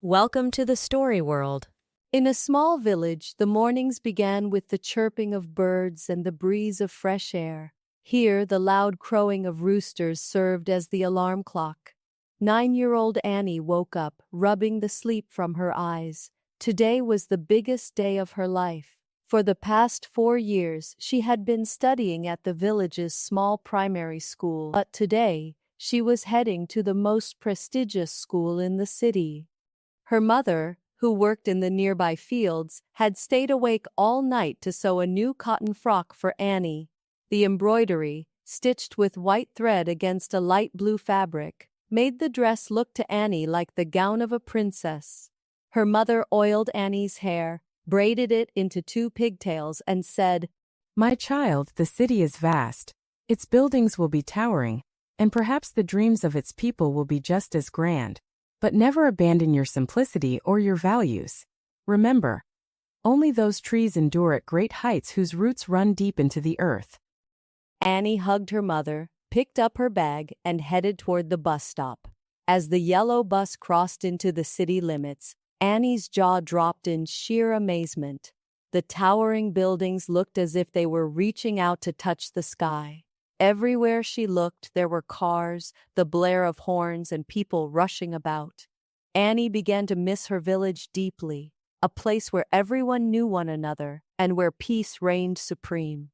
Welcome to the story world. In a small village, the mornings began with the chirping of birds and the breeze of fresh air. Here, the loud crowing of roosters served as the alarm clock. 9-year-old Annie woke up, rubbing the sleep from her eyes. Today was the biggest day of her life. For the past 4 years, she had been studying at the village's small primary school, but today, she was heading to the most prestigious school in the city. Her mother, who worked in the nearby fields, had stayed awake all night to sew a new cotton frock for Annie. The embroidery, stitched with white thread against a light blue fabric, made the dress look to Annie like the gown of a princess. Her mother oiled Annie's hair, braided it into 2 pigtails, and said, "My child, the city is vast. Its buildings will be towering, and perhaps the dreams of its people will be just as grand. But never abandon your simplicity or your values. Remember, only those trees endure at great heights whose roots run deep into the earth." Annie hugged her mother, picked up her bag, and headed toward the bus stop. As the yellow bus crossed into the city limits, Annie's jaw dropped in sheer amazement. The towering buildings looked as if they were reaching out to touch the sky. Everywhere she looked, there were cars, the blare of horns, and people rushing about. Annie began to miss her village deeply, a place where everyone knew one another and where peace reigned supreme.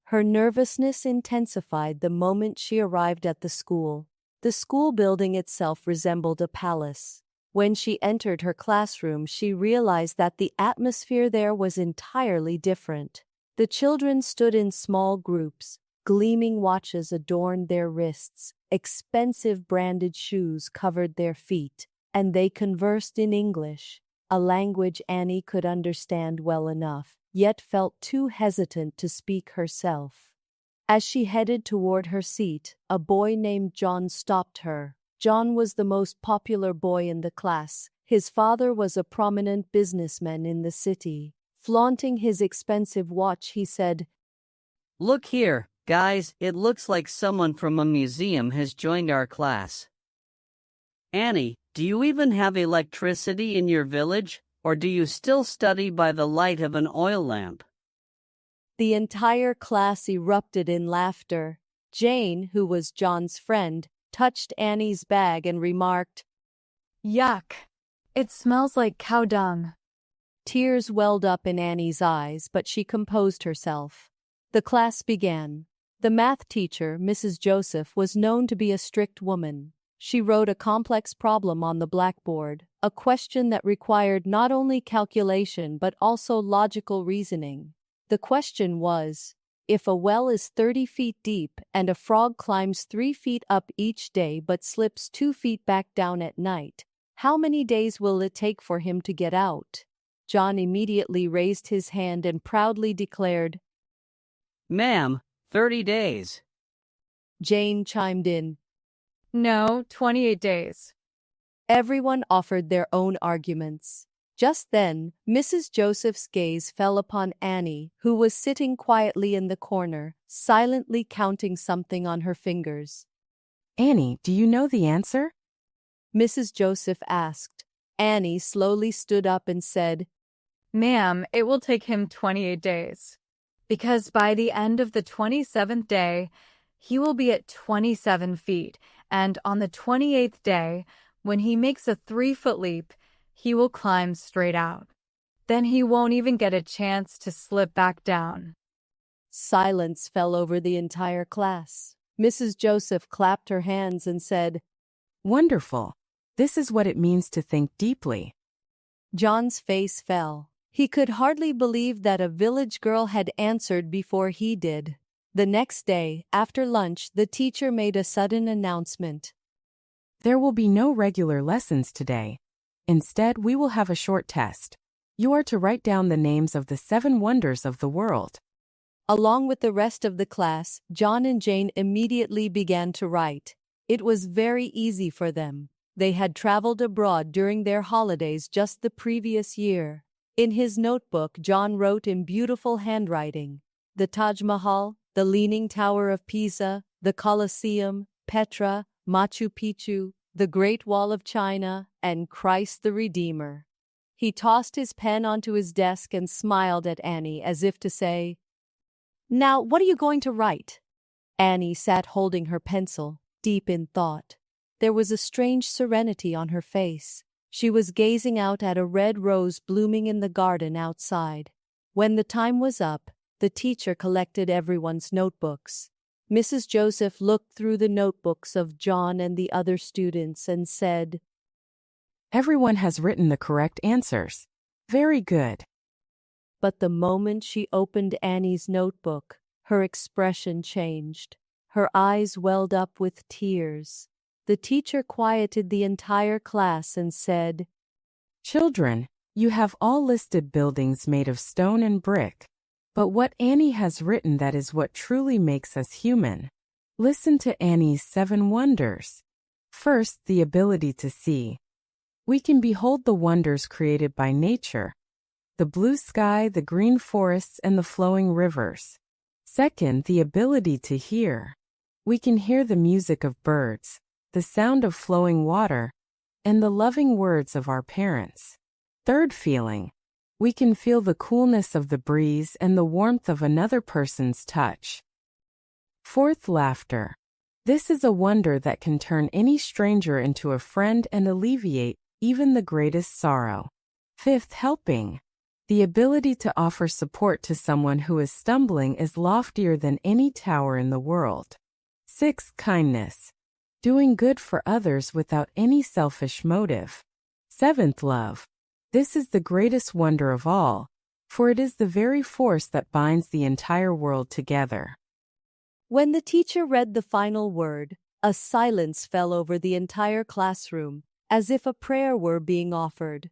Her nervousness intensified the moment she arrived at the school. The school building itself resembled a palace. When she entered her classroom, she realized that the atmosphere there was entirely different. The children stood in small groups. Gleaming watches adorned their wrists, expensive branded shoes covered their feet, and they conversed in English, a language Annie could understand well enough, yet felt too hesitant to speak herself. As she headed toward her seat, a boy named John stopped her. John was the most popular boy in the class. His father was a prominent businessman in the city. Flaunting his expensive watch, he said, "Look here, guys, it looks like someone from a museum has joined our class. Annie, do you even have electricity in your village, or do you still study by the light of an oil lamp?" The entire class erupted in laughter. Jane, who was John's friend, touched Annie's bag and remarked, "Yuck! It smells like cow dung." Tears welled up in Annie's eyes, but she composed herself. The class began. The math teacher, Mrs. Joseph, was known to be a strict woman. She wrote a complex problem on the blackboard, a question that required not only calculation but also logical reasoning. The question was, if a well is 30 feet deep and a frog climbs 3 feet up each day but slips 2 feet back down at night, how many days will it take for him to get out? John immediately raised his hand and proudly declared, "Ma'am, 30 days. Jane chimed in. No, 28 days. Everyone offered their own arguments. Just then, Mrs. Joseph's gaze fell upon Annie, who was sitting quietly in the corner, silently counting something on her fingers. "Annie, do you know the answer?" Mrs. Joseph asked. Annie slowly stood up and said, "Ma'am, it will take him 28 days. Because by the end of the 27th day, he will be at 27 feet, and on the 28th day, when he makes a 3-foot leap, he will climb straight out. Then he won't even get a chance to slip back down." Silence fell over the entire class. Mrs. Joseph clapped her hands and said, "Wonderful. This is what it means to think deeply." John's face fell. He could hardly believe that a village girl had answered before he did. The next day, after lunch, the teacher made a sudden announcement. "There will be no regular lessons today. Instead, we will have a short test. You are to write down the names of the 7 wonders of the world." Along with the rest of the class, John and Jane immediately began to write. It was very easy for them. They had traveled abroad during their holidays just the previous year. In his notebook, John wrote in beautiful handwriting, the Taj Mahal, the Leaning Tower of Pisa, the Colosseum, Petra, Machu Picchu, the Great Wall of China, and Christ the Redeemer. He tossed his pen onto his desk and smiled at Annie as if to say, "Now, what are you going to write?" Annie sat holding her pencil, deep in thought. There was a strange serenity on her face. She was gazing out at a red rose blooming in the garden outside. When the time was up, the teacher collected everyone's notebooks. Mrs. Joseph looked through the notebooks of John and the other students and said, Everyone has written the correct answers. Very good. But the moment she opened Annie's notebook, her expression changed. Her eyes welled up with tears. The teacher quieted the entire class and said, Children, you have all listed buildings made of stone and brick. But what Annie has written, that is what truly makes us human. Listen to Annie's 7 wonders. First, the ability to see. We can behold the wonders created by nature. The blue sky, the green forests, and the flowing rivers. Second, the ability to hear. We can hear the music of birds, the sound of flowing water, and the loving words of our parents. Third, feeling. We can feel the coolness of the breeze and the warmth of another person's touch. Fourth, laughter. This is a wonder that can turn any stranger into a friend and alleviate even the greatest sorrow. Fifth, helping. The ability to offer support to someone who is stumbling is loftier than any tower in the world. Sixth, kindness. Doing good for others without any selfish motive. Seventh, love. This is the greatest wonder of all, for it is the very force that binds the entire world together. When the teacher read the final word, a silence fell over the entire classroom, as if a prayer were being offered.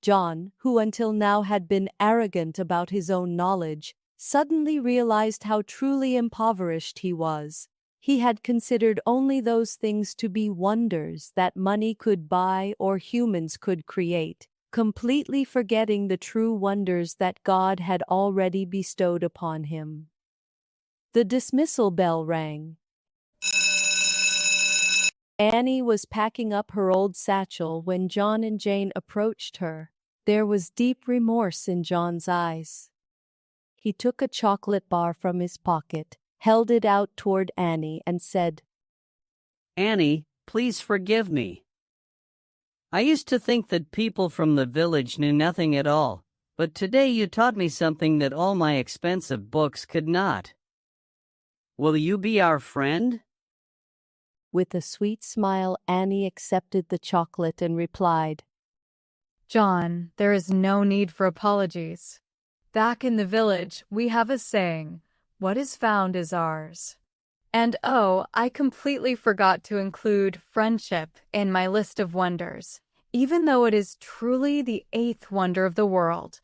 John, who until now had been arrogant about his own knowledge, suddenly realized how truly impoverished he was. He had considered only those things to be wonders that money could buy or humans could create, completely forgetting the true wonders that God had already bestowed upon him. The dismissal bell rang. Annie was packing up her old satchel when John and Jane approached her. There was deep remorse in John's eyes. He took a chocolate bar from his pocket, held it out toward Annie, and said, Annie, please forgive me. I used to think that people from the village knew nothing at all, but today you taught me something that all my expensive books could not. Will you be our friend? With a sweet smile, Annie accepted the chocolate and replied, John, there is no need for apologies. Back in the village, we have a saying, what is found is ours. And oh, I completely forgot to include friendship in my list of wonders, even though it is truly the 8th wonder of the world.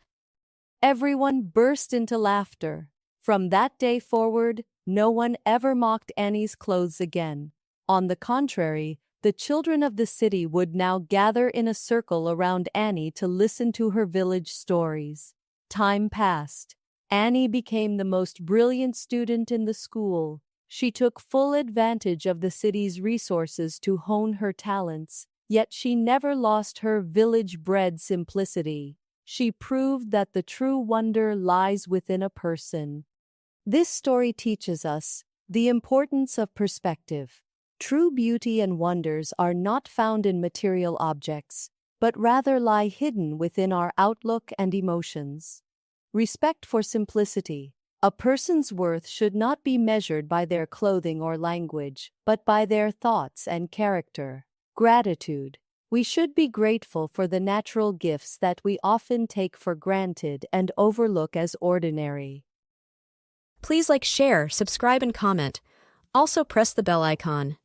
Everyone burst into laughter. From that day forward, no one ever mocked Annie's clothes again. On the contrary, the children of the city would now gather in a circle around Annie to listen to her village stories. Time passed. Annie became the most brilliant student in the school. She took full advantage of the city's resources to hone her talents, yet she never lost her village-bred simplicity. She proved that the true wonder lies within a person. This story teaches us the importance of perspective. True beauty and wonders are not found in material objects, but rather lie hidden within our outlook and emotions. Respect for simplicity. A person's worth should not be measured by their clothing or language, but by their thoughts and character. Gratitude. We should be grateful for the natural gifts that we often take for granted and overlook as ordinary. Please like, share, subscribe, and comment. Also press the bell icon.